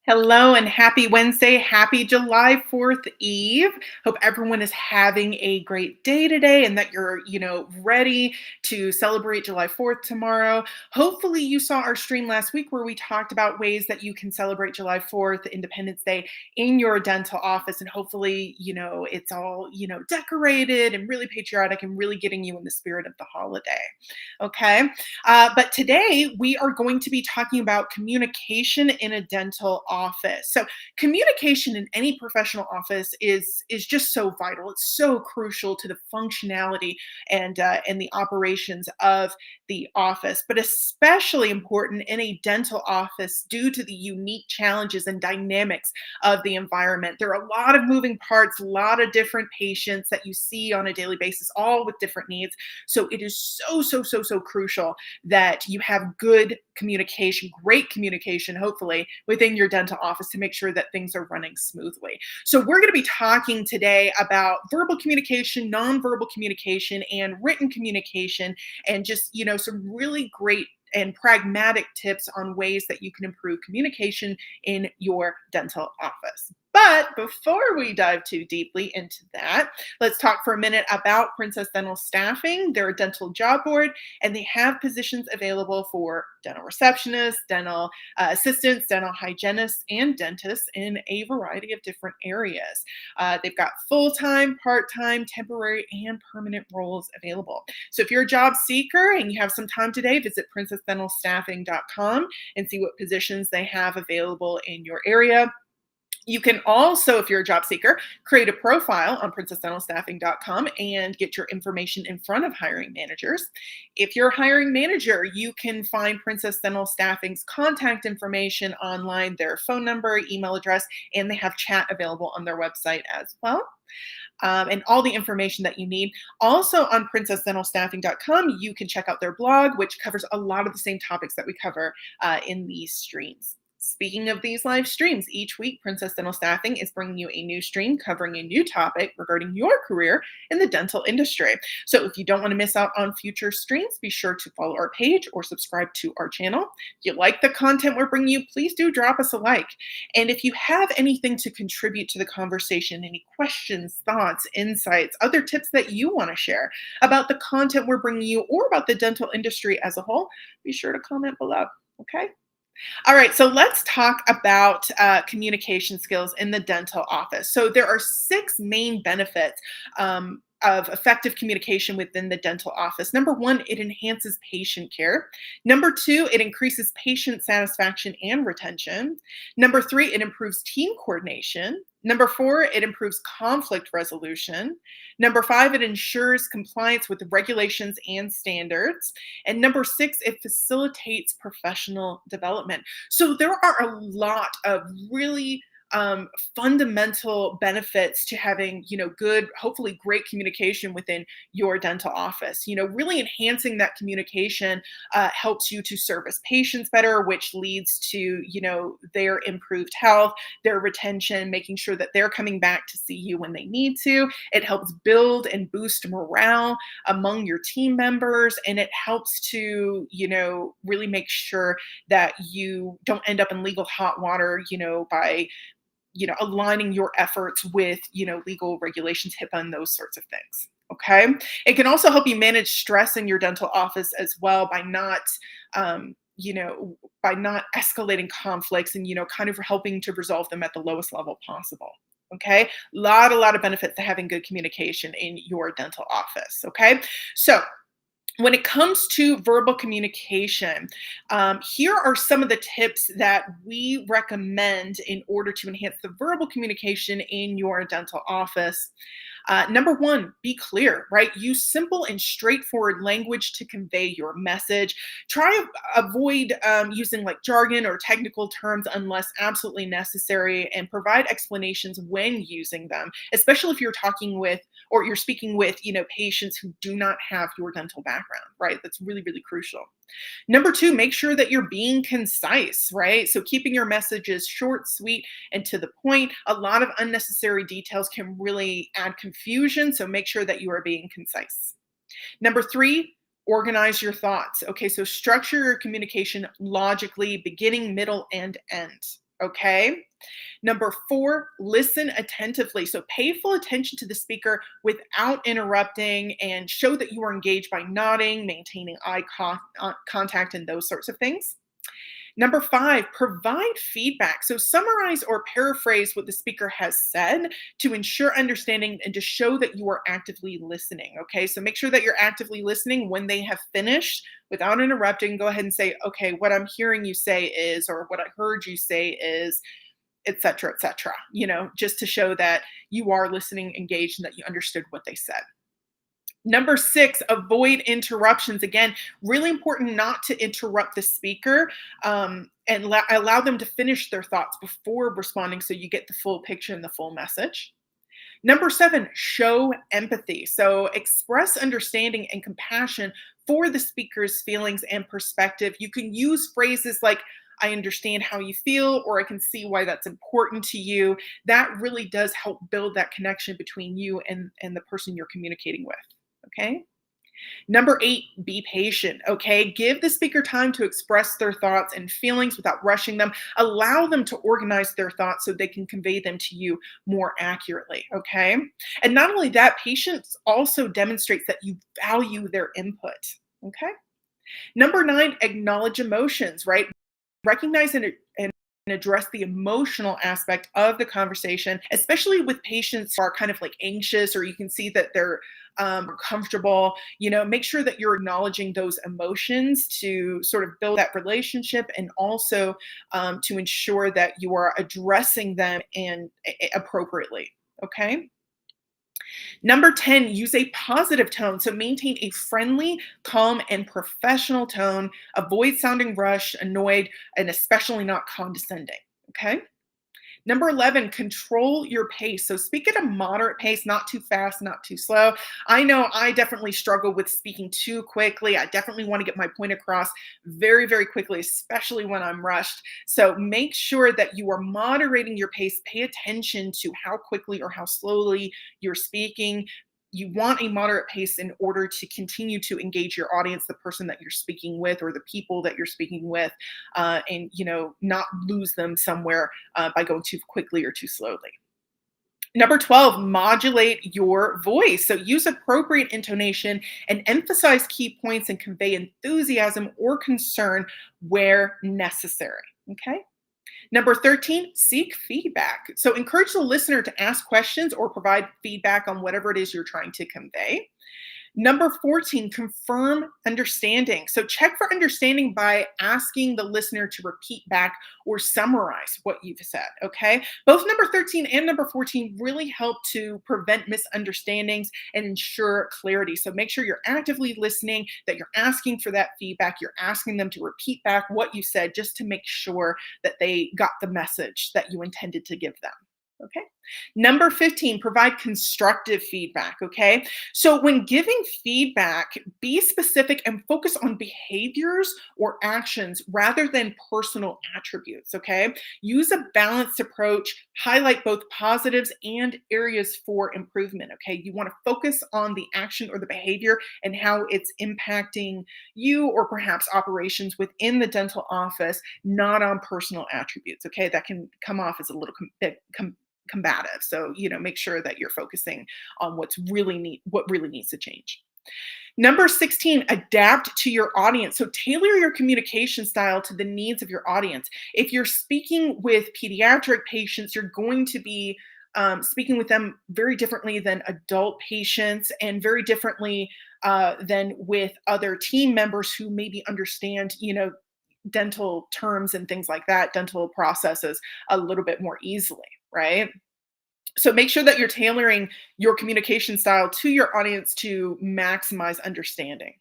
Hello and happy Wednesday. Happy July 4th Eve. Hope everyone is having a great day today and that you're, ready to celebrate July 4th tomorrow. Hopefully you saw our stream last week where we talked about ways that you can celebrate July 4th, Independence Day in your dental office. And hopefully, it's all, decorated and really patriotic and really getting you in the spirit of the holiday. Okay. But today we are going to be talking about communication in a dental office. So communication in any professional office is just so vital. It's so crucial to the functionality and the operations of the office, but especially important in a dental office due to the unique challenges and dynamics of the environment. There are a lot of moving parts, a lot of different patients that you see on a daily basis, all with different needs. So it is so crucial that you have good communication, great communication, hopefully, within your dental office to make sure that things are running smoothly. So we're going to be talking today about verbal communication, nonverbal communication, and written communication, and just, some really great and pragmatic tips on ways that you can improve communication in your dental office. But before we dive too deeply into that, let's talk for a minute about Princess Dental Staffing. They're a dental job board, and they have positions available for dental receptionists, dental assistants, dental hygienists, and dentists in a variety of different areas. They've got full-time, part-time, temporary, and permanent roles available. So if you're a job seeker and you have some time today, visit princessdentalstaffing.com and see what positions they have available in your area. You can also, if you're a job seeker, create a profile on princessdentalstaffing.com and get your information in front of hiring managers. If you're a hiring manager, you can find Princess Dental Staffing's contact information online, their phone number, email address, and they have chat available on their website as well. And all the information that you need. Also on princessdentalstaffing.com, you can check out their blog, which covers a lot of the same topics that we cover in these streams. Speaking of these live streams, each week Princess Dental Staffing is bringing you a new stream covering a new topic regarding your career in the dental industry. So if you don't want to miss out on future streams, be sure to follow our page or subscribe to our channel. If you like the content we're bringing you, please do drop us a like. And if you have anything to contribute to the conversation, any questions, thoughts, insights, other tips that you want to share about the content we're bringing you or about the dental industry as a whole, be sure to comment below. Okay? All right, so let's talk about communication skills in the dental office. So there are six main benefits of effective communication within the dental office. Number one, it enhances patient care. Number two, it increases patient satisfaction and retention. Number three, it improves team coordination. Number four, it improves conflict resolution. Number five, it ensures compliance with the regulations and standards. And number six, it facilitates professional development. So there are a lot of really fundamental benefits to having, good, hopefully great communication within your dental office. Really enhancing that communication helps you to service patients better, which leads to, their improved health, their retention, making sure that they're coming back to see you when they need to. It helps build and boost morale among your team members, and it helps to, really make sure that you don't end up in legal hot water, by aligning your efforts with, legal regulations, HIPAA, and those sorts of things. Okay. It can also help you manage stress in your dental office as well by not, by not escalating conflicts and, kind of helping to resolve them at the lowest level possible. Okay. A lot of benefits to having good communication in your dental office. Okay. So, when it comes to verbal communication, here are some of the tips that we recommend in order to enhance the verbal communication in your dental office. Number one, be clear, right? Use simple and straightforward language to convey your message. Try to avoid using like jargon or technical terms unless absolutely necessary, and provide explanations when using them, especially if you're talking with or you're speaking with, patients who do not have your dental background, right? That's really crucial. Number two, make sure that you're being concise, right? So keeping your messages short, sweet, and to the point. A lot of unnecessary details can really add confusion, so make sure that you are being concise. Number three, organize your thoughts. Okay, so structure your communication logically, beginning, middle, and end. Okay. Number four, listen attentively. So pay full attention to the speaker without interrupting and show that you are engaged by nodding, maintaining contact, and those sorts of things. Number five, provide feedback. So summarize or paraphrase what the speaker has said to ensure understanding and to show that you are actively listening. Okay, so make sure that you're actively listening when they have finished without interrupting. Go ahead and say, okay, what I'm hearing you say is, or what I heard you say is, et cetera, just to show that you are listening, engaged, and that you understood what they said. Number six, avoid interruptions. Again, really important not to interrupt the speaker and allow them to finish their thoughts before responding so you get the full picture and the full message. Number seven, show empathy. So express understanding and compassion for the speaker's feelings and perspective. You can use phrases like, I understand how you feel, or I can see why that's important to you. That really does help build that connection between you and the person you're communicating with. Okay. Number eight, be patient. Okay. Give the speaker time to express their thoughts and feelings without rushing them. Allow them to organize their thoughts so they can convey them to you more accurately. Okay. And not only that, patience also demonstrates that you value their input. Okay. Number nine, acknowledge emotions, right? Recognize and address the emotional aspect of the conversation, especially with patients who are kind of like anxious, or you can see that they're comfortable. Make sure that you're acknowledging those emotions to sort of build that relationship, and also to ensure that you are addressing them and appropriately. Okay. Number 10, use a positive tone. So maintain a friendly, calm, and professional tone. Avoid sounding rushed, annoyed, and especially not condescending. Okay. Number 11, control your pace. So speak at a moderate pace, not too fast, not too slow. I know I definitely struggle with speaking too quickly. I definitely want to get my point across very, very quickly, especially when I'm rushed. So make sure that you are moderating your pace. Pay attention to how quickly or how slowly you're speaking. You want a moderate pace in order to continue to engage your audience, the person that you're speaking with, or the people that you're speaking with, and not lose them somewhere by going too quickly or too slowly. Number 12, modulate your voice. So use appropriate intonation and emphasize key points and convey enthusiasm or concern where necessary. Okay. Number 13, seek feedback. So encourage the listener to ask questions or provide feedback on whatever it is you're trying to convey. Number 14, confirm understanding. So check for understanding by asking the listener to repeat back or summarize what you've said. Okay. Both number 13 and number 14 really help to prevent misunderstandings and ensure clarity. So make sure you're actively listening, that you're asking for that feedback. You're asking them to repeat back what you said just to make sure that they got the message that you intended to give them. Okay. Number 15, provide constructive feedback. Okay. So when giving feedback, be specific and focus on behaviors or actions rather than personal attributes. Okay. Use a balanced approach, highlight both positives and areas for improvement. Okay. You want to focus on the action or the behavior and how it's impacting you or perhaps operations within the dental office, not on personal attributes. Okay. That can come off as a little combative. So, make sure that you're focusing on what really needs to change. Number 16, adapt to your audience. So tailor your communication style to the needs of your audience. If you're speaking with pediatric patients, you're going to be speaking with them very differently than adult patients, and very differently than with other team members who maybe understand, dental terms and things like that, dental processes a little bit more easily, right? So make sure that you're tailoring your communication style to your audience to maximize understanding.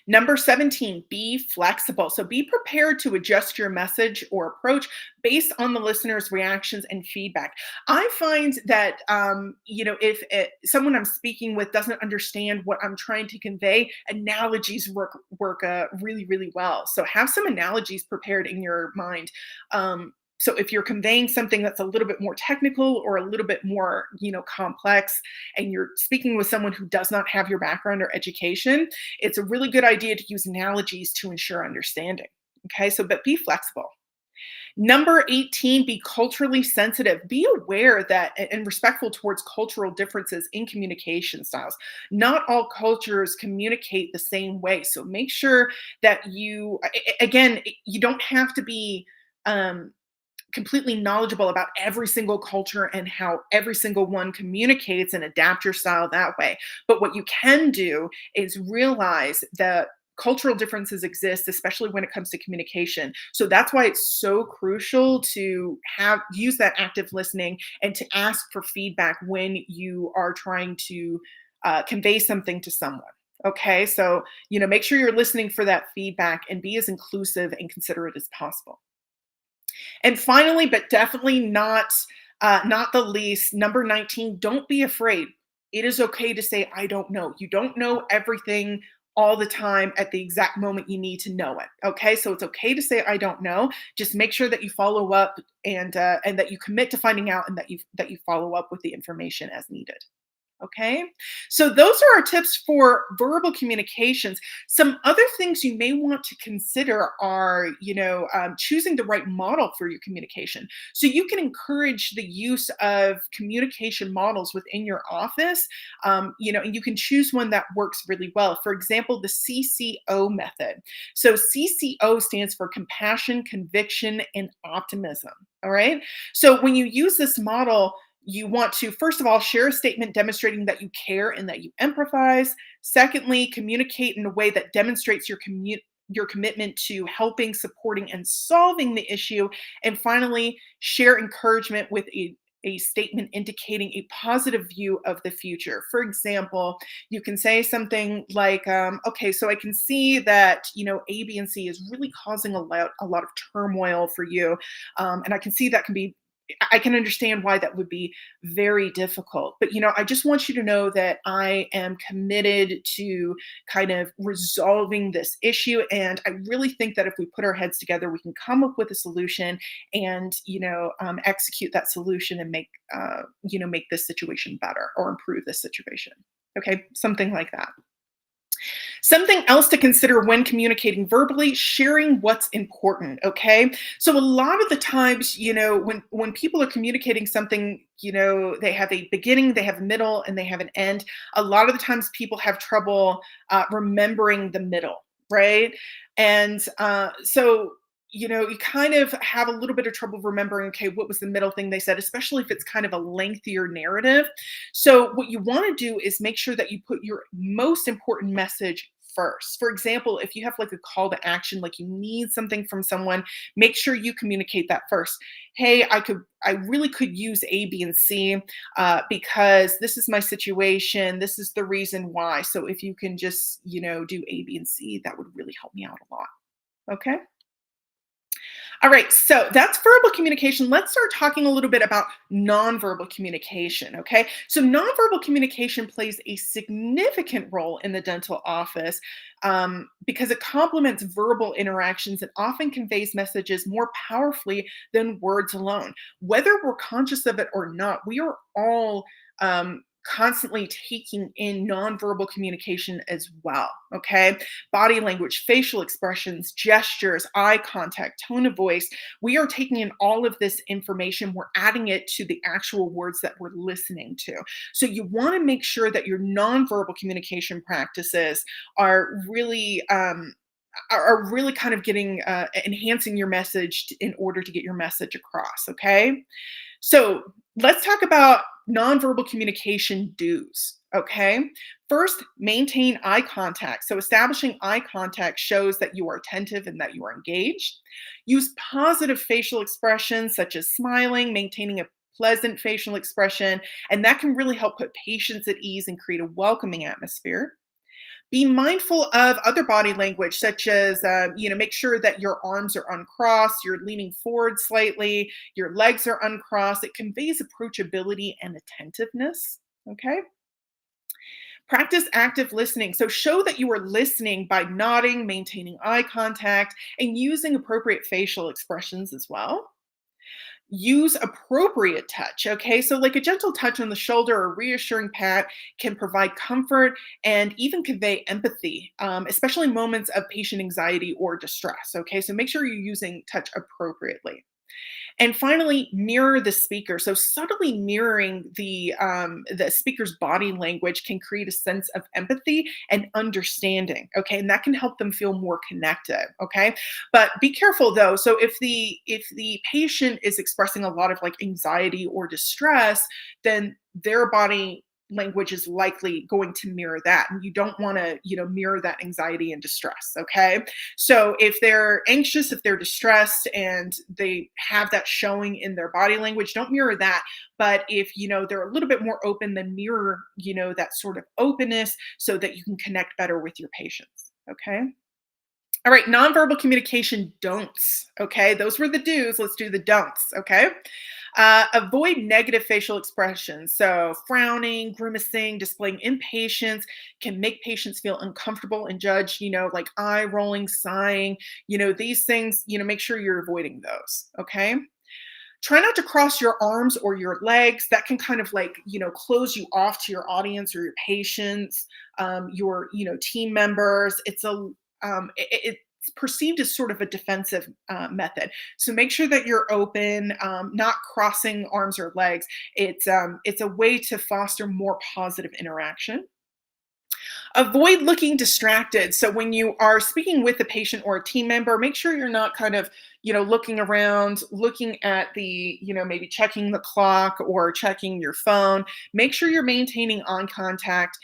Number 17, be flexible. So be prepared to adjust your message or approach based on the listener's reactions and feedback. I find that, if someone I'm speaking with doesn't understand what I'm trying to convey, analogies work really, really well. So have some analogies prepared in your mind. So if you're conveying something that's a little bit more technical or a little bit more, complex, and you're speaking with someone who does not have your background or education, it's a really good idea to use analogies to ensure understanding. Okay, but be flexible. Number 18, be culturally sensitive. Be aware that and respectful towards cultural differences in communication styles. Not all cultures communicate the same way. So make sure that again, you don't have to be um, completely knowledgeable about every single culture and how every single one communicates and adapt your style that way. But what you can do is realize that cultural differences exist, especially when it comes to communication. So that's why it's so crucial to have use that active listening and to ask for feedback when you are trying to convey something to someone. Okay, so make sure you're listening for that feedback and be as inclusive and considerate as possible. And finally, but definitely not the least, number 19, don't be afraid. It is okay to say, I don't know. You don't know everything all the time at the exact moment you need to know it. Okay. So it's okay to say, I don't know. Just make sure that you follow up and that you commit to finding out and that you follow up with the information as needed. Okay, so those are our tips for verbal communications. Some other things you may want to consider are, choosing the right model for your communication. So you can encourage the use of communication models within your office, and you can choose one that works really well. For example, the CCO method. So CCO stands for compassion, conviction, and optimism. All right. So when you use this model, you want to, first of all, share a statement demonstrating that you care and that you empathize. Secondly, communicate in a way that demonstrates your commitment to helping, supporting, and solving the issue. And finally, share encouragement with a statement indicating a positive view of the future. For example, you can say something like, okay, so I can see that, A, B, and C is really causing a lot of turmoil for you. And I can see that I can understand why that would be very difficult. But, I just want you to know that I am committed to kind of resolving this issue. And I really think that if we put our heads together, we can come up with a solution and, execute that solution and make this situation better or improve this situation. Okay. Something like that. Something else to consider when communicating verbally, sharing what's important, okay? So a lot of the times, when people are communicating something, they have a beginning, they have a middle, and they have an end. A lot of the times people have trouble remembering the middle, right? And so you kind of have a little bit of trouble remembering, okay, what was the middle thing they said, especially if it's kind of a lengthier narrative. So, what you want to do is make sure that you put your most important message first. For example, if you have like a call to action, like you need something from someone, make sure you communicate that first. Hey, I really could use A, B, and C because this is my situation. This is the reason why. So, if you can just, do A, B, and C, that would really help me out a lot. Okay. All right, so that's verbal communication. Let's start talking a little bit about nonverbal communication, okay? So, nonverbal communication plays a significant role in the dental office because it complements verbal interactions and often conveys messages more powerfully than words alone. Whether we're conscious of it or not, we are all constantly taking in nonverbal communication as well. Okay. Body language, facial expressions, gestures, eye contact, tone of voice. We are taking in all of this information. We're adding it to the actual words that we're listening to. So you want to make sure that your nonverbal communication practices are really. Are really kind of getting enhancing your message in order to get your message across. Okay. So let's talk about nonverbal communication do's. Okay. First, maintain eye contact. So, establishing eye contact shows that you are attentive and that you are engaged. Use positive facial expressions such as smiling, maintaining a pleasant facial expression, and that can really help put patients at ease and create a welcoming atmosphere. Be mindful of other body language, such as, make sure that your arms are uncrossed, you're leaning forward slightly, your legs are uncrossed. It conveys approachability and attentiveness. Okay. Practice active listening. So show that you are listening by nodding, maintaining eye contact, and using appropriate facial expressions as well. Use appropriate touch. Okay. So, like a gentle touch on the shoulder or reassuring pat can provide comfort and even convey empathy, especially in moments of patient anxiety or distress. Okay. So, make sure you're using touch appropriately. And finally, mirror the speaker. So subtly mirroring the speaker's body language can create a sense of empathy and understanding. Okay, and that can help them feel more connected. Okay, but be careful though. So if the patient is expressing a lot of like anxiety or distress, then their body language is likely going to mirror that, and you don't want to mirror that anxiety and distress. Okay, so if they're anxious, if they're distressed, and they have that showing in their body language, don't mirror that. But if they're a little bit more open, then mirror that sort of openness so that you can connect better with your patients. Okay. All right, nonverbal communication don'ts. Okay, those were the do's. Let's do the don'ts. Okay. Avoid negative facial expressions. So, frowning, grimacing, displaying impatience can make patients feel uncomfortable and judge, like eye rolling, sighing, these things, make sure you're avoiding those. Okay. Try not to cross your arms or your legs. That can kind of like, close you off to your audience or your patients, your, team members. It's perceived as sort of a defensive method. So make sure that you're open, not crossing arms or legs. It's a way to foster more positive interaction. Avoid looking distracted. So when you are speaking with a patient or a team member, make sure you're not kind of, looking around, looking at the, maybe checking the clock or checking your phone. Make sure you're maintaining eye contact,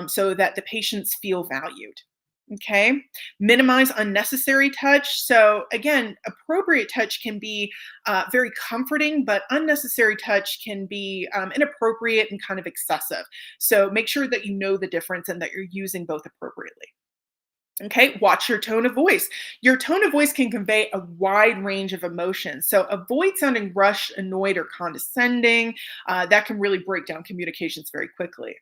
so that the patients feel valued. Okay. Minimize unnecessary touch. So, again, appropriate touch can be very comforting, but unnecessary touch can be inappropriate and kind of excessive. So, make sure that you know the difference and that you're using both appropriately. Okay, watch your tone of voice. Your tone of voice can convey a wide range of emotions. So avoid sounding rushed, annoyed, or condescending. That can really break down communications very quickly.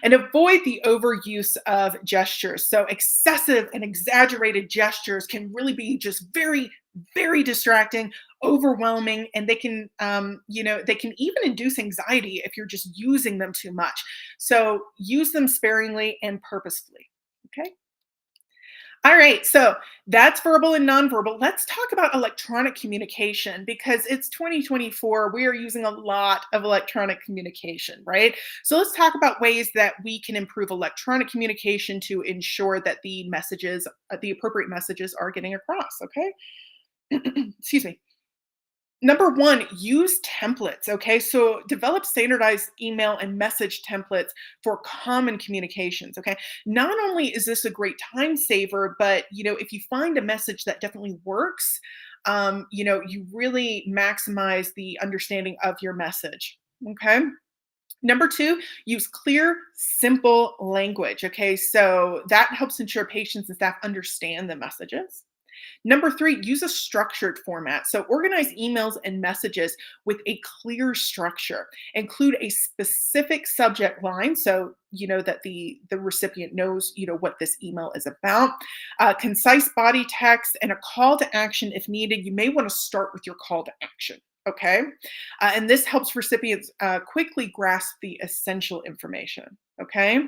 And avoid the overuse of gestures. So excessive and exaggerated gestures can really be just very, very distracting, overwhelming, and they can even induce anxiety if you're just using them too much. So use them sparingly and purposefully. Okay. All right, so that's verbal and nonverbal. Let's talk about electronic communication because it's 2024. We are using a lot of electronic communication, right? So let's talk about ways that we can improve electronic communication to ensure that the appropriate messages are getting across, okay? Excuse me. Number one, use templates. Okay. So develop standardized email and message templates for common communications. Okay. Not only is this a great time saver, but if you find a message that definitely works, you really maximize the understanding of your message. Okay. Number two, use clear, simple language. Okay. So that helps ensure patients and staff understand the messages. Number three, use a structured format. So organize emails and messages with a clear structure. Include a specific subject line so that the recipient knows what this email is about. Concise body text and a call to action if needed. You may want to start with your call to action. Okay. And this helps recipients quickly grasp the essential information. Okay.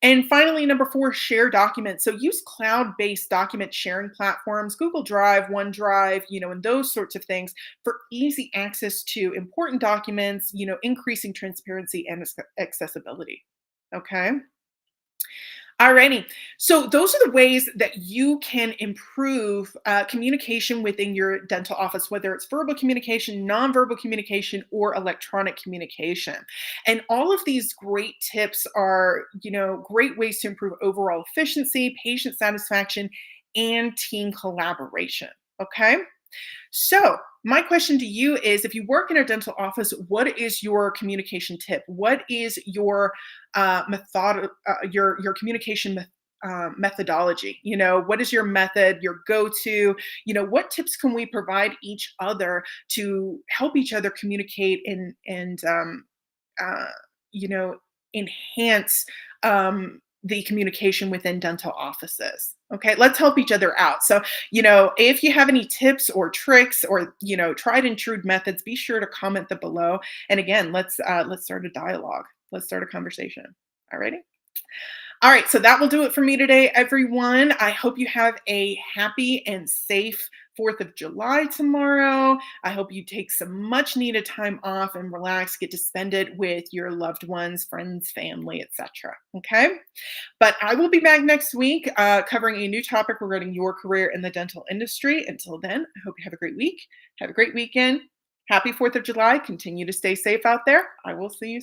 And finally, number four, share documents. So use cloud-based document sharing platforms, Google Drive, OneDrive, and those sorts of things for easy access to important documents, increasing transparency and accessibility. Okay. Alrighty. So those are the ways that you can improve communication within your dental office, whether it's verbal communication, nonverbal communication, or electronic communication. And all of these great tips are, great ways to improve overall efficiency, patient satisfaction, and team collaboration. Okay. So, my question to you is if you work in a dental office, what is your communication tip? What is your your communication methodology? What is your method, your go-to? What tips can we provide each other to help each other communicate and uh, you know enhance the communication within dental offices. Okay, let's help each other out. So, if you have any tips or tricks or tried and true methods, be sure to comment them below. And again, let's start a dialogue. Let's start a conversation. Alrighty. All right, so that will do it for me today, everyone. I hope you have a happy and safe 4th of July tomorrow. I hope you take some much needed time off and relax, get to spend it with your loved ones, friends, family, etc. Okay? But I will be back next week covering a new topic regarding your career in the dental industry. Until then, I hope you have a great week. Have a great weekend. Happy 4th of July. Continue to stay safe out there. I will see you soon.